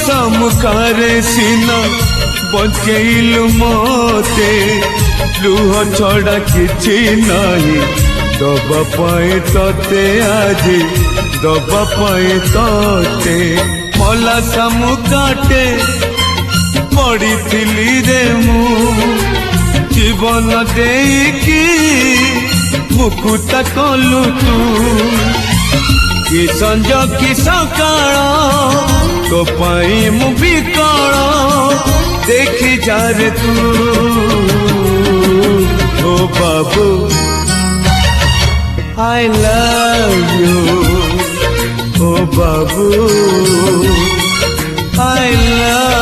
सम्मुखारे सीना बचैलु मते लुह छड़ा किछि नाही दबा पाए तते आज दबा पाए तते मला सम्मुखाटे पड़ी रे मु जीवन देकी मुकुता कलु तू कि संज कि सकाळ तो पाई मु बिकल देखी जा रे तू ओ बाबू आई लव यू ओ बाबू आई लव